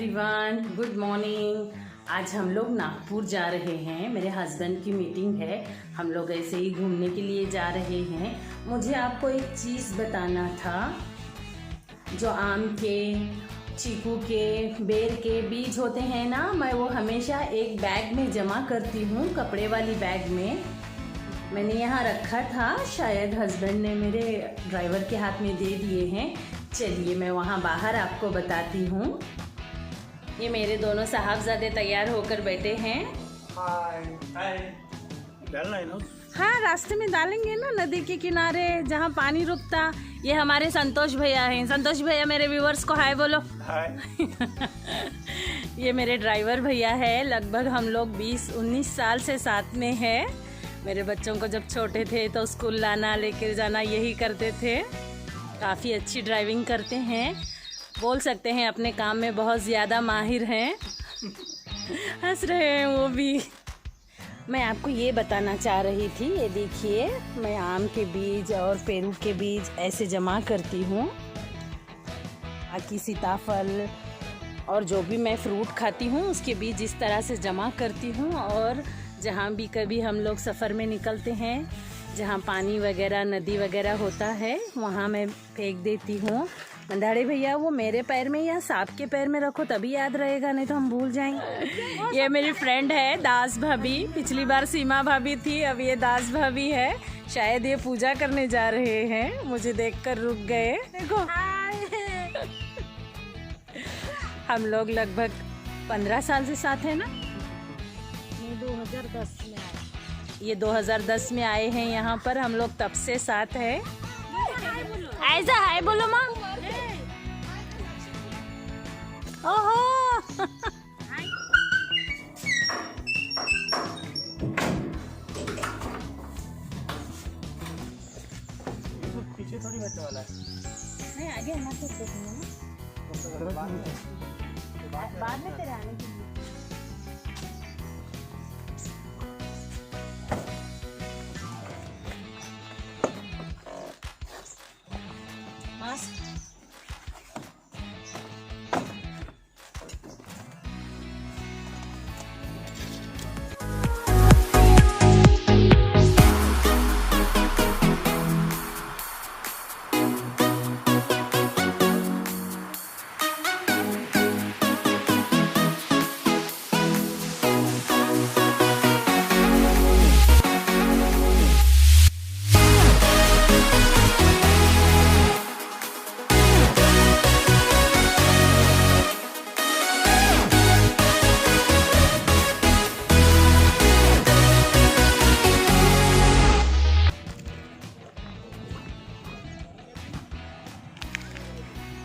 Everyone, good morning. आज हम लोग नागपुर जा रहे हैं। मेरे हस्बैंड की मीटिंग है। हम लोग ऐसे ही घूमने के लिए जा रहे हैं। मुझे आपको एक चीज़ बताना था। जो आम के, चीकू के, बेर के बीज होते हैं ना, मैं वो हमेशा एक बैग में जमा करती हूँ, कपड़े वाली बैग में। मैंने यहाँ रखा था, शायद हस्बैंड ने मेरे ड्राइवर के हाथ में दे दिए हैं। चलिए मैं वहाँ बाहर आपको बताती हूँ। ये मेरे दोनों साहबजादे तैयार होकर बैठे हैं। हाय डालना है ना? हाँ, रास्ते में डालेंगे ना, नदी के किनारे जहाँ पानी रुकता। ये हमारे संतोष भैया हैं। संतोष भैया मेरे व्यूवर्स को हाय बोलो। हाय। ये मेरे ड्राइवर भैया है। लगभग हम लोग 20-19 साल से साथ में है। मेरे बच्चों को जब छोटे थे तो स्कूल लाना लेकर जाना यही करते थे। काफ़ी अच्छी ड्राइविंग करते हैं, बोल सकते हैं अपने काम में बहुत ज़्यादा माहिर हैं। हंस रहे हैं वो भी। मैं आपको ये बताना चाह रही थी, ये देखिए, मैं आम के बीज और पेरू के बीज ऐसे जमा करती हूँ। बाकी सीताफल और जो भी मैं फ्रूट खाती हूँ उसके बीज इस तरह से जमा करती हूँ। और जहाँ भी कभी हम लोग सफ़र में निकलते हैं, जहाँ पानी वगैरह, नदी वगैरह होता है, वहाँ मैं फेंक देती हूँ। मंदाड़े भैया, वो मेरे पैर में या सांप के पैर में रखो तभी याद रहेगा, नहीं तो हम भूल जाएंगे। ये मेरी फ्रेंड है दास भाभी। पिछली बार सीमा भाभी थी, अब ये दास भाभी है। शायद ये पूजा करने जा रहे हैं, मुझे देखकर रुक गए। देखो हम लोग लगभग 15 साल से साथ हैं ना। 2010 में आए। ये 2010 में आए हैं यहाँ पर। हम लोग तब से साथ हैं। ऐसा हाय बोलो माँ। ओहो। पीछे थोड़ी बैठने वाला है। नहीं, आगे हम आपको देखूंगा ना, बाद में तेरे आने के लिए।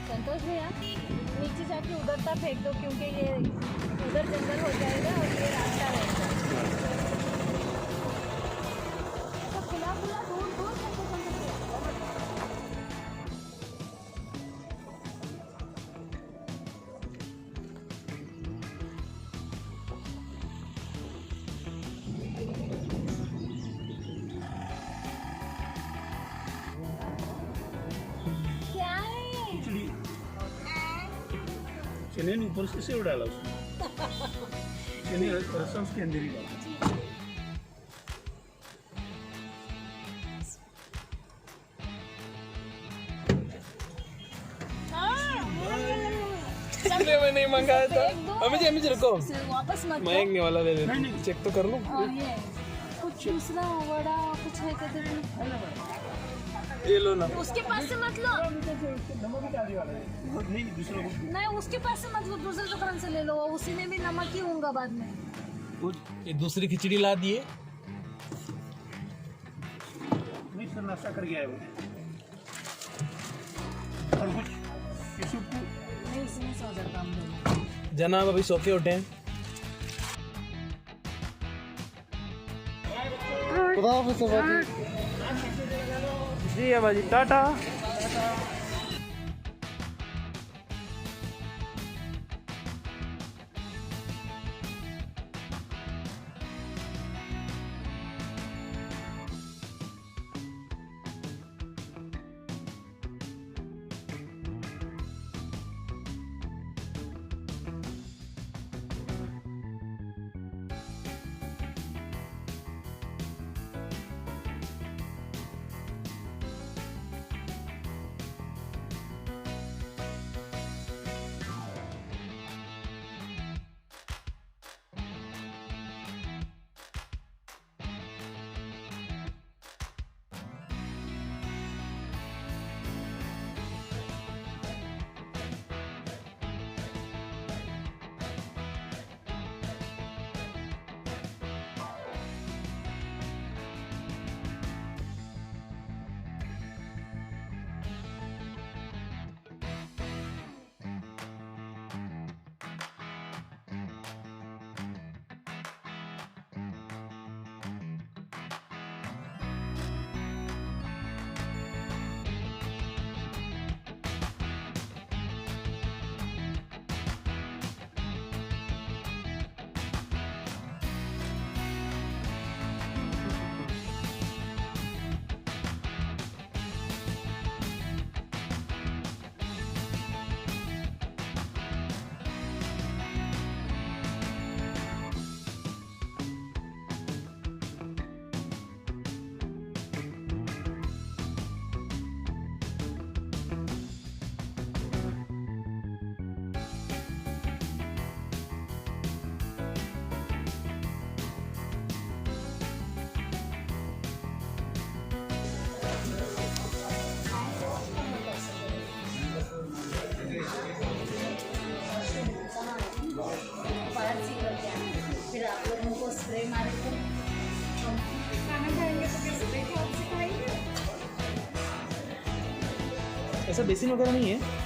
संतोष भैया, नीचे जाके उधर तक फेंक दो, क्योंकि ये उधर जंगल हो जाएगा और ये रास्ता रहेगा। तो खुला खुला दूर दूर चने ने ऊपर से सेव डाला उसमें। चने रसा उसके अंदर ही डाला। इसलिए मैं नहीं मंगाया था। अमित रुको, वापस मत महंगने वाला ले ले, चेक तो कर लो। और ये कुछ दूसरा वड़ा कुछ है कहते ये लो ना। उसके पास से मत लो। नमक भी डाली वाला है। नहीं, दूसरा कुछ नहीं, उसके पास से मत लो, दूसरे दुकान से ले लो। उसी में भी नमक ही होगा बाद में। ये दूसरी खिचड़ी ला दिए। नहीं सर, नाश्ता कर गया है वो। और कुछ किसी को नहीं, इसमें से हो जाता हम लोग। जनाब अभी सो के उठे हैं। जी बाजी, टाटा। ऐसा बेसिन वगैरह नहीं है?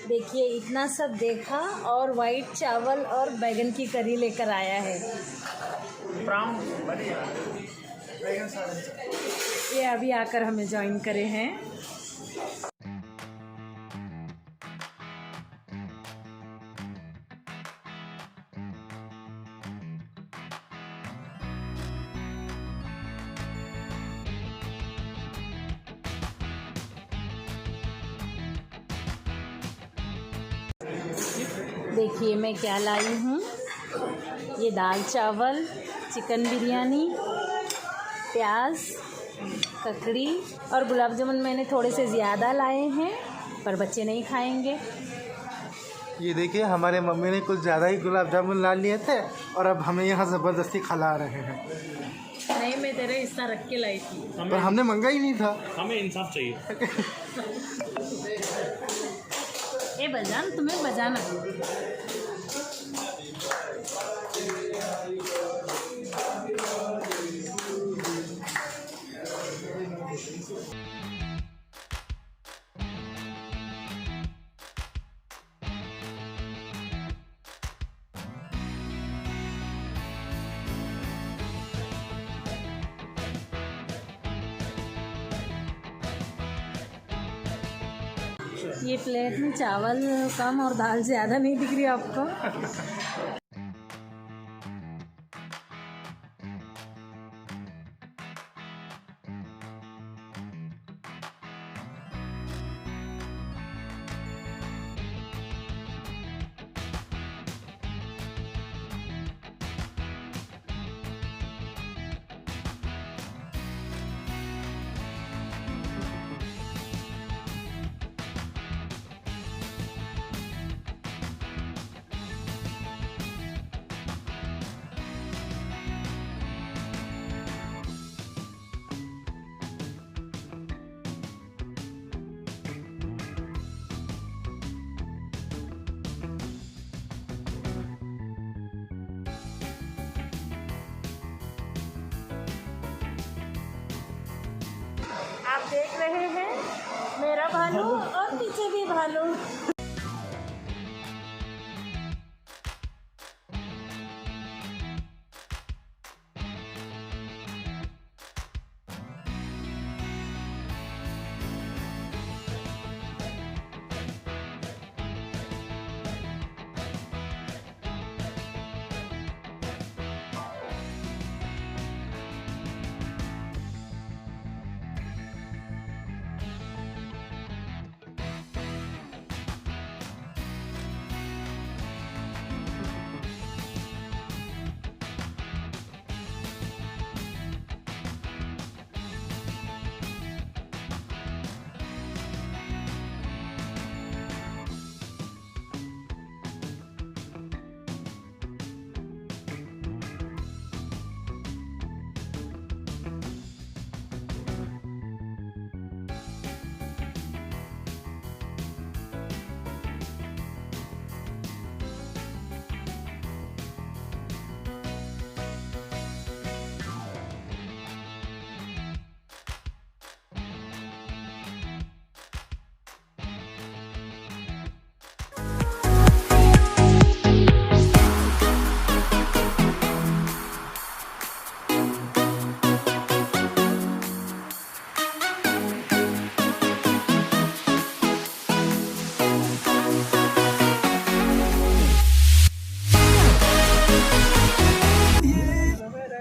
देखिए इतना सब देखा और वाइट चावल और बैगन की करी लेकर आया है। ये अभी आकर हमें ज्वाइन करे हैं। देखिए मैं क्या लाई हूँ। ये दाल चावल, चिकन बिरयानी, प्याज, ककड़ी और गुलाब जामुन मैंने थोड़े से ज़्यादा लाए हैं, पर बच्चे नहीं खाएंगे। ये देखिए हमारे मम्मी ने कुछ ज़्यादा ही गुलाब जामुन ला लिए थे और अब हमें यहाँ ज़बरदस्ती खिला रहे हैं। नहीं, मैं तेरे हिस्सा रख के लाई थी। पर हमने मंगा ही नहीं था। हमें इंसाफ चाहिए। ए बजान, तुम्हें बजाना। ये प्लेट में चावल कम और दाल ज़्यादा नहीं दिख रही आपको? आप देख रहे हैं मेरा भालू और पीछे भी भालू।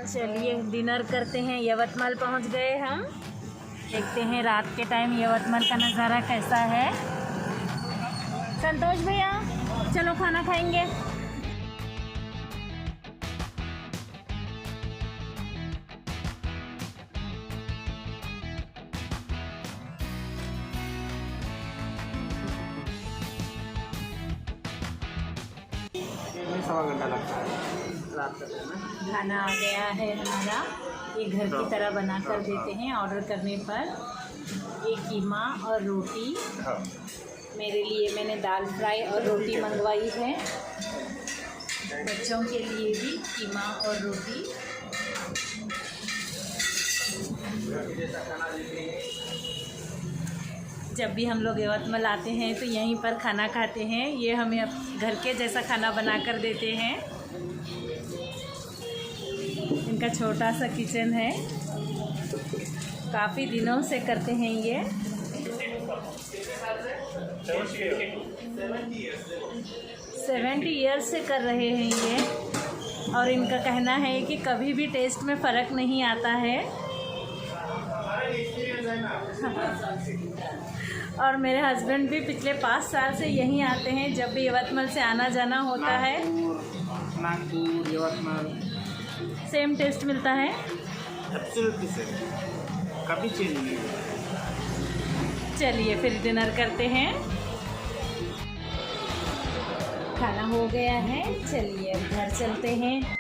चलिए डिनर करते हैं। यवतमाल पहुंच गए हम। देखते हैं रात के टाइम यवतमाल का नज़ारा कैसा है। संतोष भैया चलो खाना खाएंगे। सवा घंटा लगता है रात का। खाना आ गया है हमारा। ये घर की तरह बना कर देते हैं ऑर्डर करने पर। ये कीमा और रोटी। मेरे लिए मैंने दाल फ्राई और रोटी मंगवाई है। बच्चों के लिए भी कीमा और रोटी। जब भी हम लोग यवतमाल आते हैं तो यहीं पर खाना खाते हैं। ये हमें घर के जैसा खाना बना कर देते हैं। इनका छोटा सा किचन है। काफ़ी दिनों से करते हैं ये। 70 ईयर्स से कर रहे हैं ये। और इनका कहना है कि कभी भी टेस्ट में फ़र्क नहीं आता है। और मेरे हस्बैंड भी पिछले 5 साल से यहीं आते हैं जब भी यवतमाल से आना जाना होता है। नागपुर, यवतमाल, सेम टेस्ट मिलता है। एब्सोल्युटली सेम, कभी चेंज नहीं हुआ। चलिए फिर डिनर करते हैं। खाना हो गया है, चलिए अब घर चलते हैं।